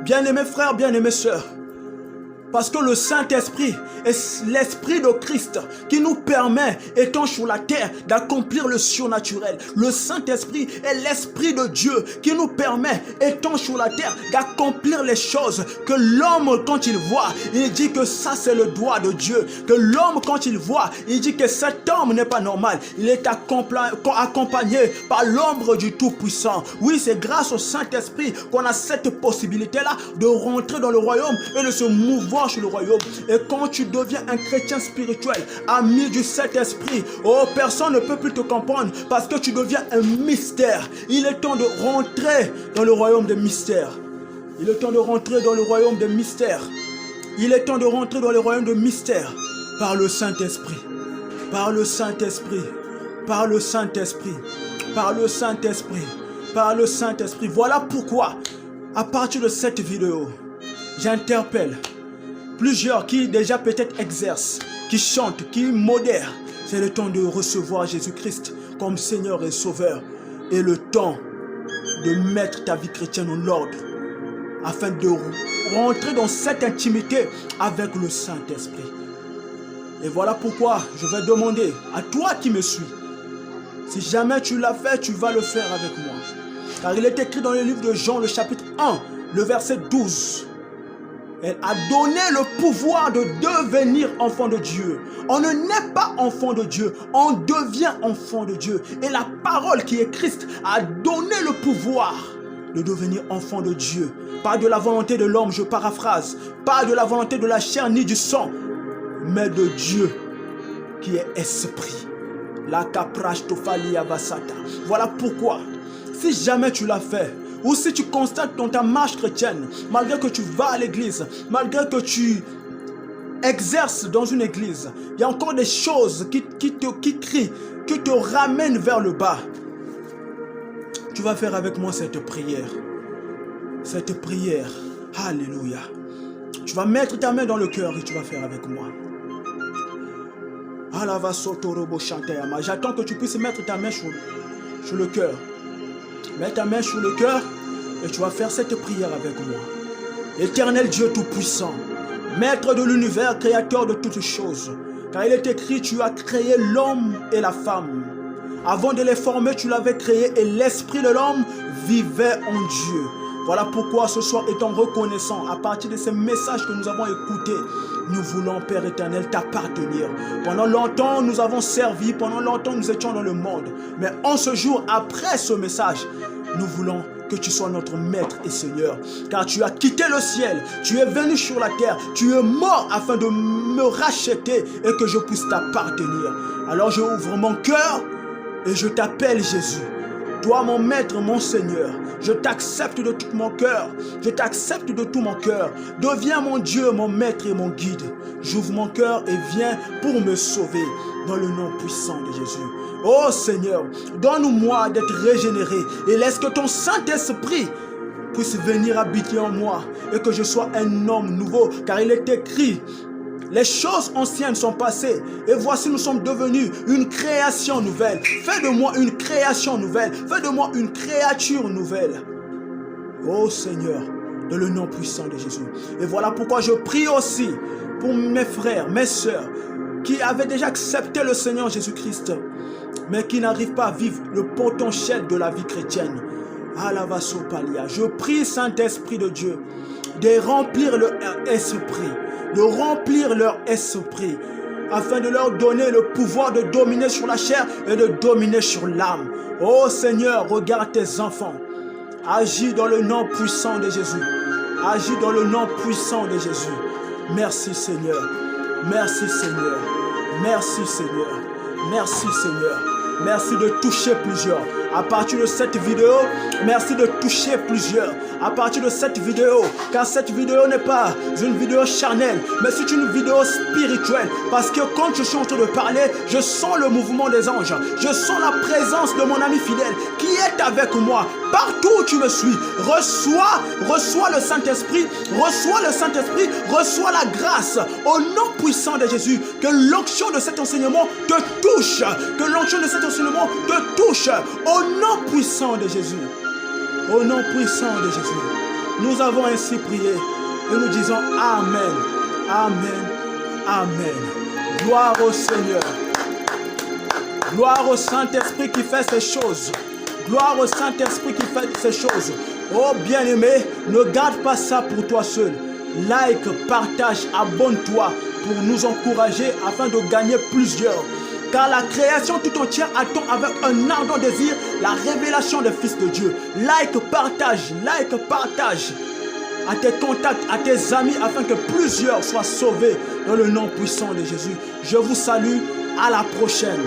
Bien-aimés frères, bien-aimés sœurs, parce que le Saint-Esprit est l'Esprit de Christ qui nous permet, étant sur la terre, d'accomplir le surnaturel. Le Saint-Esprit est l'Esprit de Dieu qui nous permet, étant sur la terre, d'accomplir les choses que l'homme, quand il voit, il dit que ça c'est le doigt de Dieu. Que l'homme, quand il voit, il dit que cet homme n'est pas normal. Il est accompagné par l'ombre du Tout-Puissant. Oui, c'est grâce au Saint-Esprit qu'on a cette possibilité-là de rentrer dans le royaume et de se mouvoir sur le royaume. Et quand tu deviens un chrétien spirituel, ami du Saint-Esprit, oh, personne ne peut plus te comprendre parce que tu deviens un mystère. Il est temps de rentrer dans le royaume des mystères. Il est temps de rentrer dans le royaume des mystères. Il est temps de rentrer dans le royaume des mystères par le Saint-Esprit. Par le Saint-Esprit. Par le Saint-Esprit. Par le Saint-Esprit. Par le Saint-Esprit. Voilà pourquoi, à partir de cette vidéo, j'interpelle plusieurs qui déjà peut-être exercent, qui chantent, qui modèrent. C'est le temps de recevoir Jésus-Christ comme Seigneur et Sauveur. Et le temps de mettre ta vie chrétienne en ordre afin de rentrer dans cette intimité avec le Saint-Esprit. Et voilà pourquoi je vais demander à toi qui me suis, si jamais tu l'as fait, tu vas le faire avec moi. Car il est écrit dans le livre de Jean, le chapitre 1, le verset 12. Elle a donné le pouvoir de devenir enfant de Dieu. On ne naît pas enfant de Dieu, on devient enfant de Dieu. Et la parole qui est Christ a donné le pouvoir de devenir enfant de Dieu. Pas de la volonté de l'homme, je paraphrase. Pas de la volonté de la chair ni du sang, mais de Dieu qui est esprit. La caprache tofali avasata. Voilà pourquoi, si jamais tu l'as fait, ou si tu constates dans ta marche chrétienne, malgré que tu vas à l'église, malgré que tu exerces dans une église, il y a encore des choses qui crient, qui te ramènent vers le bas. Tu vas faire avec moi cette prière. Cette prière. Alléluia. Tu vas mettre ta main dans le cœur et tu vas faire avec moi. J'attends que tu puisses mettre ta main sur le cœur. Mets ta main sur le cœur et tu vas faire cette prière avec moi. Éternel Dieu Tout-Puissant, Maître de l'univers, créateur de toutes choses, car il est écrit, tu as créé l'homme et la femme. Avant de les former, tu l'avais créé et l'esprit de l'homme vivait en Dieu. Voilà pourquoi ce soir, étant reconnaissant, à partir de ces messages que nous avons écoutés, nous voulons, Père éternel, t'appartenir. Pendant longtemps, nous avons servi, pendant longtemps, nous étions dans le monde. Mais en ce jour, après ce message, nous voulons que tu sois notre Maître et Seigneur. Car tu as quitté le ciel, tu es venu sur la terre, tu es mort afin de me racheter et que je puisse t'appartenir. Alors je ouvre mon cœur et je t'appelle Jésus. Toi, mon Maître, mon Seigneur, je t'accepte de tout mon cœur. Je t'accepte de tout mon cœur. Deviens mon Dieu, mon Maître et mon guide. J'ouvre mon cœur et viens pour me sauver dans le nom puissant de Jésus. Oh Seigneur, donne-moi d'être régénéré et laisse que ton Saint-Esprit puisse venir habiter en moi et que je sois un homme nouveau. Car il est écrit, les choses anciennes sont passées et voici nous sommes devenus une création nouvelle. Fais de moi une création nouvelle. Fais de moi une créature nouvelle. Oh Seigneur, dans le nom puissant de Jésus. Et voilà pourquoi je prie aussi pour mes frères, mes sœurs qui avaient déjà accepté le Seigneur Jésus-Christ, mais qui n'arrivent pas à vivre le potentiel de la vie chrétienne. Je prie, Saint-Esprit de Dieu, de remplir leur esprit, de remplir leur esprit, afin de leur donner le pouvoir de dominer sur la chair et de dominer sur l'âme. Oh Seigneur, regarde tes enfants. Agis dans le nom puissant de Jésus. Agis dans le nom puissant de Jésus. Merci Seigneur. Merci Seigneur. Merci Seigneur. Merci Seigneur. Merci de toucher plusieurs. À partir de cette vidéo, merci de toucher plusieurs. À partir de cette vidéo, car cette vidéo n'est pas une vidéo charnelle, mais c'est une vidéo spirituelle. Parce que quand je suis en train de parler, je sens le mouvement des anges. Je sens la présence de mon ami fidèle qui est avec moi. Partout où tu me suis, reçois le Saint-Esprit, reçois le Saint-Esprit, reçois la grâce. Au nom puissant de Jésus, que l'onction de cet enseignement te touche. Que l'onction de cet enseignement te touche. Au nom puissant de Jésus. Au nom puissant de Jésus. Nous avons ainsi prié et nous disons Amen, Amen, Amen. Gloire au Seigneur. Gloire au Saint-Esprit qui fait ces choses. Gloire au Saint-Esprit qui fait ces choses. Oh bien-aimé, ne garde pas ça pour toi seul. Like, partage, abonne-toi pour nous encourager afin de gagner plusieurs. Car la création tout entière attend avec un ardent désir la révélation des fils de Dieu. Like, partage à tes contacts, à tes amis afin que plusieurs soient sauvés dans le nom puissant de Jésus. Je vous salue, à la prochaine.